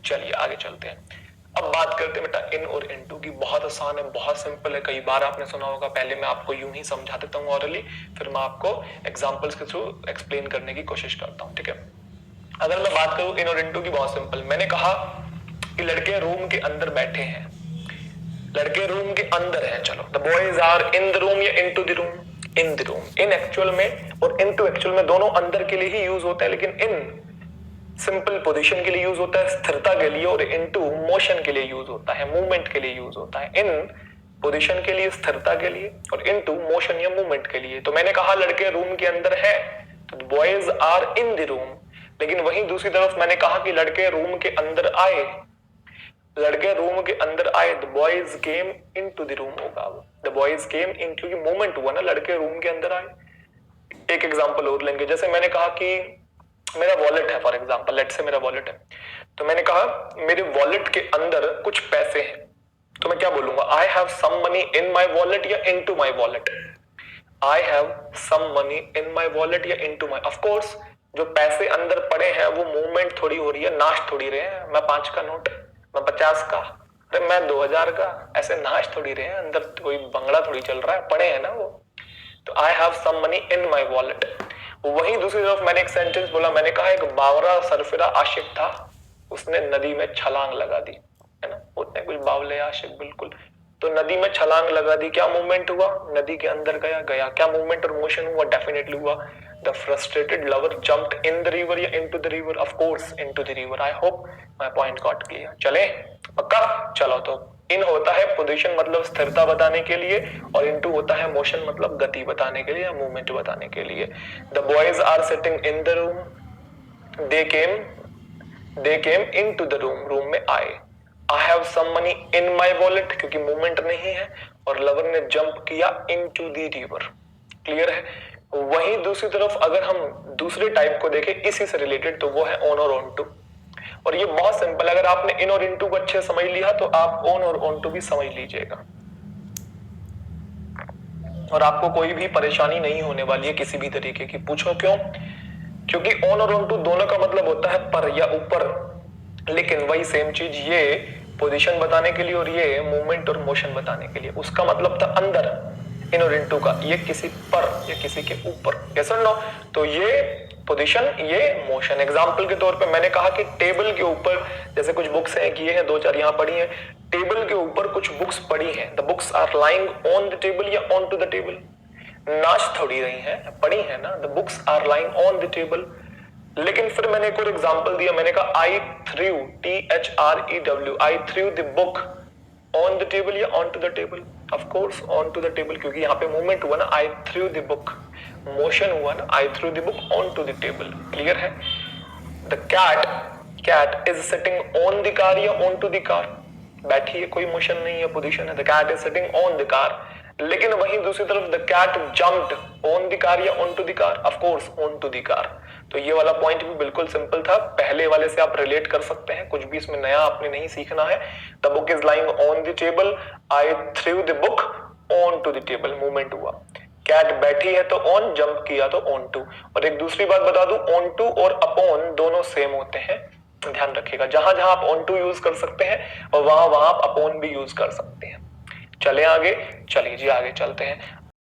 चलिए आगे चलते हैं। अब बात करते हैं बेटा इन और इनटू की। बहुत आसान है, बहुत सिंपल है, कई बार आपने सुना होगा। पहले मैं आपको यूं ही समझा देता हूँ ऑरली, फिर मैं आपको एग्जांपल्स के थ्रू एक्सप्लेन करने की कोशिश करता हूँ, ठीक है। अगर मैं बात करूं इन और इनटू की, बहुत सिंपल। मैंने कहा कि लड़के रूम के अंदर बैठे हैं, लड़के रूम के अंदर हैं। चलो, the boys are in the room या into the room? In the room. In actual में और इनटू एक्चुअल में दोनों अंदर के लिए ही यूज होता है, लेकिन इन सिंपल पोजीशन के लिए यूज होता है, स्थिरता के लिए, और इनटू मोशन के लिए यूज होता है, मूवमेंट के लिए यूज होता है। इन पोजीशन के लिए, स्थिरता के लिए, और इनटू मोशन या मूवमेंट के लिए। तो मैंने कहा लड़के रूम के अंदर है, तो boys are in the room. लेकिन वहीं दूसरी तरफ मैंने कहा कि लड़के रूम के अंदर आए, लड़के रूम के अंदर आए, the boys came into the room होगा। द बॉयज केम इन, क्योंकि मूवमेंट हुआ ना, लड़के रूम के अंदर आए। एक एग्जांपल और लेंगे, जैसे मैंने कहा कि मेरा वॉलेट है, फॉर एग्जांपल लेट्स से मेरा वॉलेट है, तो मैंने कहा मेरे वॉलेट के अंदर कुछ पैसे हैं, तो मैं क्या बोलूंगा? I have some money in my wallet या into my wallet? I have some money in my wallet या इनटू माई। ऑफ कोर्स जो पैसे अंदर पड़े हैं वो मूवमेंट थोड़ी हो रही है, नाश थोड़ी रहे हैं। मैं 5 का नोट, मैं 50 का, अरे मैं 2000 का, ऐसे नाश थोड़ी रहे हैं, अंदर कोई बंगला थोड़ी चल रहा है, पड़े हैं ना वो। तो I have some money in my wallet. वहीं दूसरी तरफ मैंने एक सेंटेंस बोला, मैंने कहा एक बावरा सरफिरा आशिक था, उसने नदी में छलांग लगा दी, है ना, होते हैं कुछ बावले आशिक, बिल्कुल। तो नदी में छलांग लगा दी, क्या मूवमेंट हुआ? नदी के अंदर गया, गया, क्या मूवमेंट और मोशन हुआ? डेफिनेटली हुआ। The frustrated lover jumped in the river या into the river? Of course into the river. I hope my point got clear. चले पक्का? चलो, तो इन होता है पोजीशन मतलब स्थिरता बताने के लिए, और इनटू होता है मोशन मतलब गति बताने के लिए या मूवमेंट बताने के लिए। The boys are sitting in the room, they came into the room, room में आए। I have some money in my wallet, क्योंकि मूवमेंट नहीं है, और लवर ने जंप किया इनटू द रिवर। क्लियर है? वहीं दूसरी तरफ अगर हम दूसरे टाइप को देखें इसी से रिलेटेड, तो वो है ऑन और ऑन टू। और ये बहुत सिंपल, अगर आपने इन और इनटू को अच्छे समझ लिया तो आप ऑन और ऑन टू भी समझ लीजिएगा, और आपको कोई भी परेशानी नहीं होने वाली है किसी भी तरीके की। पूछो क्यों? क्योंकि ऑन और ऑन टू दोनों का मतलब होता है पर या ऊपर, लेकिन वही सेम चीज ये पोजीशन बताने के लिए और ये मूवमेंट और मोशन बताने के लिए। उसका मतलब था अंदर इन और इनटू का, ये किसी पर या किसी के ऊपर। यस और नो? तो ये पोजीशन, ये मोशन। एग्जांपल के तौर पे मैंने कहा कि टेबल के ऊपर, जैसे कुछ बुक्स हैं, किए हैं 2-4 यहां पड़ी हैं, टेबल के ऊपर कुछ बुक्स पड़ी हैं। The books are lying on the table या ऑन टू द टेबल? नाच थोड़ी रही हैं, पड़ी है ना। The books are lying on the table. लेकिन फिर मैंने एक और एग्जांपल दिया, मैंने कहा I threw, THREW, I threw the book on the table या on to the table? Of course on to the table, क्योंकि यहाँ पे मूवमेंट हुआ ना, I threw the book, motion हुआ ना, I threw the book on to the table. Clear है? The cat is sitting on the car या on to the car? बैठी है, कोई मोशन नहीं है, पोजीशन है। The cat is sitting on the car. लेकिन वहीं दूसरी तरफ the cat jumped on the car या on to the car? Of course on to the car. तो ये वाला पॉइंट भी बिल्कुल सिंपल था, पहले वाले से आप रिलेट कर सकते हैं, कुछ भी इसमें नया आपने नहीं सीखना है। The book is lying on the table, I threw the book on to the table, movement हुआ। कैट बैठी है तो ऑन, जंप किया तो ऑन टू। और एक दूसरी बात बता दूं, ऑन टू और अपॉन दोनों सेम होते हैं, ध्यान रखिएगा। जहां जहां आप ऑन टू यूज कर सकते हैं और वहां वहां आप अपॉन भी यूज कर सकते हैं। चले आगे, चलिए जी आगे चलते हैं।